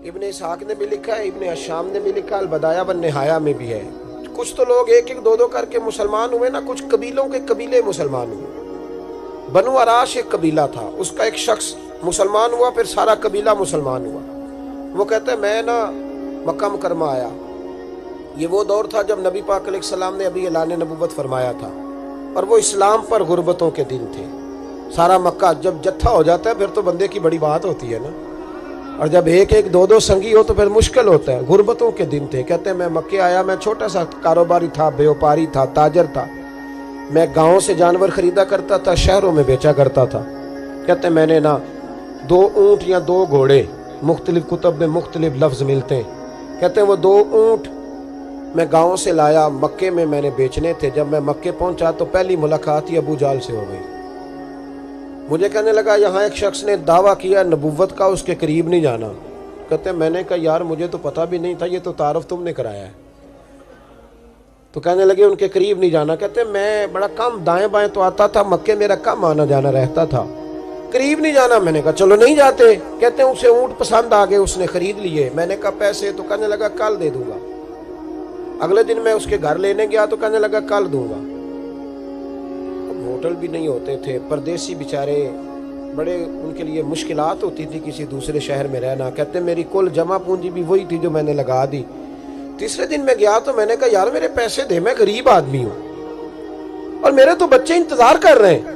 ابن اسحاق نے بھی لکھا ہے, ابن اشام نے بھی لکھا, البدایہ والنہایہ میں بھی ہے. کچھ تو لوگ ایک ایک دو دو کر کے مسلمان ہوئے نا, کچھ قبیلوں کے قبیلے مسلمان ہوئے. بنو عراش ایک قبیلہ تھا, اس کا ایک شخص مسلمان ہوا, پھر سارا قبیلہ مسلمان ہوا. وہ کہتے ہیں میں نا مکہ مکرمہ آیا. یہ وہ دور تھا جب نبی پاک علیہ السلام نے ابھی اعلان نبوت فرمایا تھا, اور وہ اسلام پر غربتوں کے دن تھے. سارا مکہ جب جتھا ہو جاتا ہے پھر تو بندے کی بڑی بات ہوتی ہے نا, اور جب ایک ایک دو دو سنگی ہو تو پھر مشکل ہوتا ہے. غربتوں کے دن تھے. کہتے ہیں میں مکے آیا, میں چھوٹا سا کاروباری تھا, بیوپاری تھا, تاجر تھا. میں گاؤں سے جانور خریدا کرتا تھا, شہروں میں بیچا کرتا تھا. کہتے ہیں میں نے نا 2 اونٹ یا 2 گھوڑے, مختلف کتب میں مختلف لفظ ملتے ہیں. کہتے ہیں وہ 2 اونٹ میں گاؤں سے لایا, مکے میں نے بیچنے تھے. جب میں مکے پہنچا تو پہلی ملاقات ہی ابو جال سے ہو گئی. مجھے کہنے لگا یہاں ایک شخص نے دعویٰ کیا نبوت کا, اس کے قریب نہیں جانا. کہتے ہیں میں نے کہا یار مجھے تو پتہ بھی نہیں تھا, یہ تو تعارف تم نے کرایا ہے. تو کہنے لگے ان کے قریب نہیں جانا. کہتے ہیں میں بڑا کم دائیں بائیں تو آتا تھا, مکے میرا کم آنا جانا رہتا تھا, قریب نہیں جانا. میں نے کہا چلو نہیں جاتے. کہتے ہیں اسے اونٹ پسند آ گئے, اس نے خرید لیے. میں نے کہا پیسے؟ تو کہنے لگا کل دے دوں گا. اگلے دن میں اس کے گھر لینے گیا تو کہنے لگا کل دوں گا. ہوٹل بھی نہیں ہوتے تھے, پردیسی بیچارے, بڑے ان کے لیے مشکلات ہوتی تھی کسی دوسرے شہر میں رہنا. کہتے ہیں میری کل جمع پونجی بھی وہی تھی جو میں نے لگا دی. تیسرے دن میں گیا تو میں نے کہا یار میرے پیسے دے, میں غریب آدمی ہوں اور میرے تو بچے انتظار کر رہے ہیں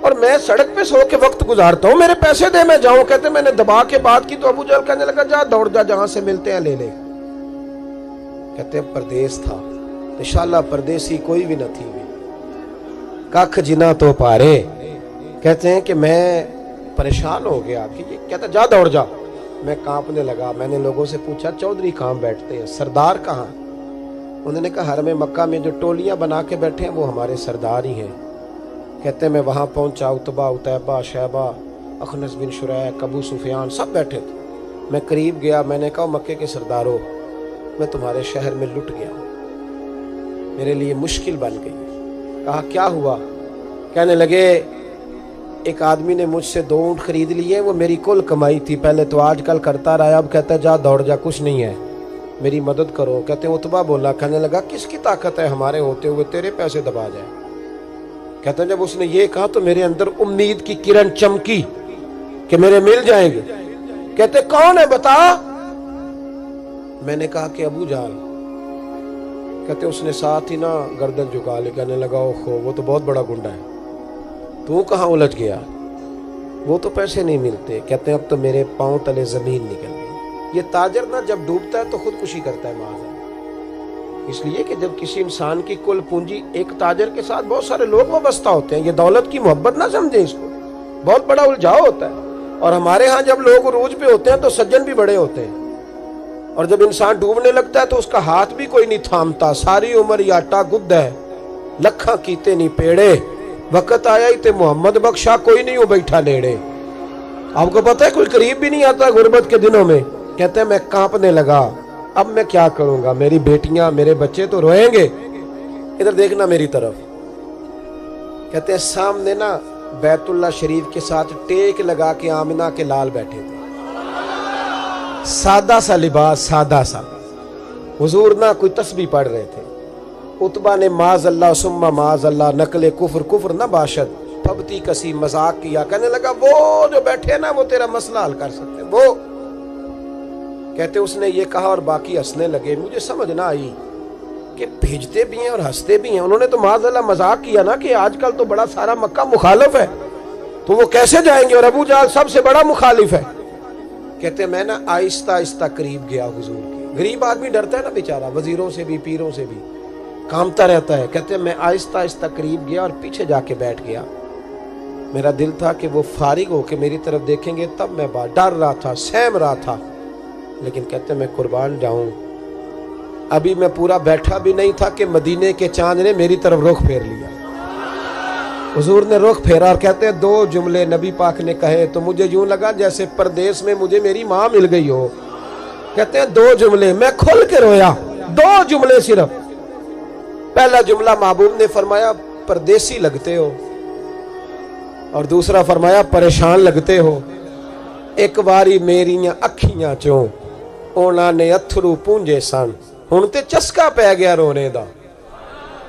اور میں سڑک پہ سو کے وقت گزارتا ہوں, میرے پیسے دے میں جاؤں. کہتے ہیں میں نے دبا کے بات کی تو ابو جہل کہنے لگا جا دوڑ جا, جہاں سے ملتے ہیں لے لے. کہتے ہیں پردیس تھا, انشاءاللہ پردیسی کوئی بھی نہ تھی, کخ جنا تو پارے. کہتے ہیں کہ میں پریشان ہو گیا کہ یہ کہتا جا دوڑ جا. میں کانپنے لگا. میں نے لوگوں سے پوچھا چودھری کہاں بیٹھتے ہیں, سردار کہاں؟ انہوں نے کہا حرم مکہ میں جو ٹولیاں بنا کے بیٹھے ہیں وہ ہمارے سردار ہی ہیں. کہتے ہیں میں وہاں پہنچا, عتبہ, عتیبہ, شیبہ, اخنس بن شریح, ابو سفیان سب بیٹھے تھے. میں قریب گیا, میں نے کہا مکے کے سرداروں میں تمہارے شہر میں لٹ گیا, میرے لیے مشکل بن گئی. کہا کیا ہوا؟ کہنے لگے ایک آدمی نے مجھ سے 2 اونٹ خرید لیے, وہ میری کل کمائی تھی, پہلے تو آج کل کرتا رہا, اب کہتا ہے جا دوڑ جا, کچھ نہیں ہے, میری مدد کرو. کہتے ہیں عتبہ بولا. کہنے لگا کس کی طاقت ہے ہمارے ہوتے ہوئے تیرے پیسے دبا جائے؟ کہتے ہیں جب اس نے یہ کہا تو میرے اندر امید کی کرن چمکی کہ میرے مل جائیں گے. کہتے کون ہے بتا؟ میں نے کہا کہ ابو جہل. کہتے اس نے ساتھ ہی نا گردن جھکا لے. کہنے لگا اوہو وہ تو بہت بڑا گنڈا ہے, تو کہاں الجھ گیا؟ وہ تو پیسے نہیں ملتے. کہتے ہیں اب تو میرے پاؤں تلے زمین نکل گئی. یہ تاجر نا جب ڈوبتا ہے تو خودکشی کرتا ہے معاذ اللہ, اس لیے کہ جب کسی انسان کی کل پونجی, ایک تاجر کے ساتھ بہت سارے لوگ وابستہ ہوتے ہیں, یہ دولت کی محبت نہ سمجھیں, اس کو بہت بڑا الجھاؤ ہوتا ہے. اور ہمارے ہاں جب لوگ عروج پہ ہوتے ہیں تو سجن بھی بڑے ہوتے ہیں, اور جب انسان ڈوبنے لگتا ہے تو اس کا ہاتھ بھی کوئی نہیں تھامتا. ساری عمر یہ آٹا گد ہے, لکھاں کیتے نہیں پیڑے, وقت آیا ہی تے محمد بخشا, کوئی نہیں ہو بیٹھا لیڑے. آپ کو پتہ ہے کوئی قریب بھی نہیں آتا غربت کے دنوں میں. کہتے ہیں میں کانپنے لگا, اب میں کیا کروں گا, میری بیٹیاں میرے بچے تو روئیں گے. ادھر دیکھنا میری طرف. کہتے ہیں سامنے نا بیت اللہ شریف کے ساتھ ٹیک لگا کے آمنہ کے لال بیٹھے تھے, سادہ سا لباس, سادہ سا. حضور نہ کوئی تسبیح پڑھ رہے تھے. عتبہ نے معاذ اللہ ثم معاذ اللہ, نقل کفر کفر نہ باشد, پھبتی کسی مذاق کیا. کہنے لگا وہ جو بیٹھے نا وہ تیرا مسئلہ حل کر سکتے وہ. کہتے اس نے یہ کہا اور باقی ہنسنے لگے. مجھے سمجھ نہ آئی کہ بھیجتے بھی ہیں اور ہنستے بھی ہیں. انہوں نے تو معاذ اللہ مذاق کیا نا کہ آج کل تو بڑا سارا مکہ مخالف ہے, تو وہ کیسے جائیں گے, اور ابو جہل سب سے بڑا مخالف ہے. کہتے ہیں میں نا آہستہ آہستہ قریب گیا حضور کے. غریب آدمی ڈرتا ہے نا بیچارہ, وزیروں سے بھی پیروں سے بھی کامتا رہتا ہے. کہتے ہیں میں آہستہ آہستہ قریب گیا اور پیچھے جا کے بیٹھ گیا. میرا دل تھا کہ وہ فارغ ہو کے میری طرف دیکھیں گے, تب میں ڈر رہا تھا, سہم رہا تھا. لیکن کہتے ہیں میں قربان جاؤں, ابھی میں پورا بیٹھا بھی نہیں تھا کہ مدینے کے چاند نے میری طرف رخ پھیر لیا. حضور نے رخ پھیرا اور کہتے ہیں 2 جملے نبی پاک نے کہے تو مجھے یوں لگا جیسے پردیس میں مجھے میری ماں مل گئی ہو. کہتے ہیں 2 جملے, میں کھل کے رویا. 2 جملے صرف. پہلا جملہ محبوب نے فرمایا پردیسی لگتے ہو, اور دوسرا فرمایا پریشان لگتے ہو. ایک باری میریاں اکھیاں چوں ਉਹਨਾਂ ਨੇ ਅਥਰੂ ਪੂੰਝੇ ਸਨ। ਹੁਣ ਤੇ ਚਸਕਾ ਪੈ ਗਿਆ ਰੋਣੇ ਦਾ,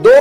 2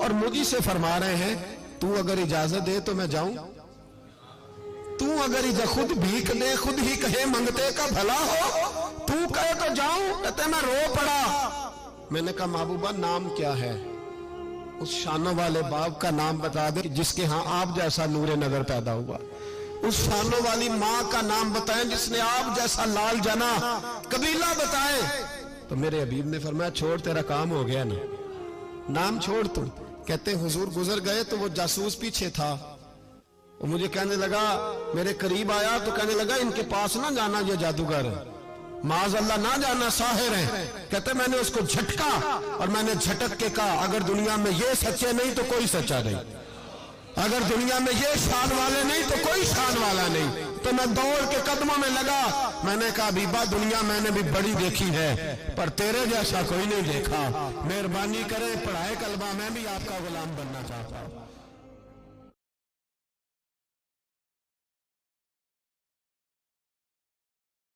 اور مجھے سے فرما رہے ہیں تو اگر اجازت دے تو میں جاؤں، تو اگر خود بھیک دے خود ہی کہے منگتے کا بھلا ہو، تو کہے تو جاؤں، کہتے میں رو پڑا۔ میں نے کہا محبوبہ نام کیا ہے؟ اس شانوں والے باپ کا نام بتا دے جس کے ہاں آپ جیسا نور نظر پیدا ہوا، اس شانوں والی ماں کا نام بتائیں جس نے آپ جیسا لال جنا، قبیلہ بتائیں۔ تو میرے حبیب نے فرمایا چھوڑ تیرا کام ہو گیا نا، نام چھوڑ تو۔ کہتے حضور گزر گئے تو وہ جاسوس پیچھے تھا، وہ مجھے کہنے لگا، میرے قریب آیا تو کہنے لگا ان کے پاس نہ جانا، یہ جادوگر معاذ اللہ نہ جانا، ساحر ہیں۔ کہتے میں نے اس کو جھٹکا اور میں نے جھٹک کے کہا اگر دنیا میں یہ سچے نہیں تو کوئی سچا نہیں، اگر دنیا میں یہ شان والے نہیں تو کوئی شان والا نہیں۔ تو میں دوڑ کے قدموں میں لگا، میں نے کہا حبیبہ دنیا میں نے بھی بڑی دیکھی ہے پر تیرے جیسا کوئی نہیں دیکھا، مہربانی کرے پڑھائے کلمہ، میں بھی آپ کا غلام بننا چاہتا ہوں۔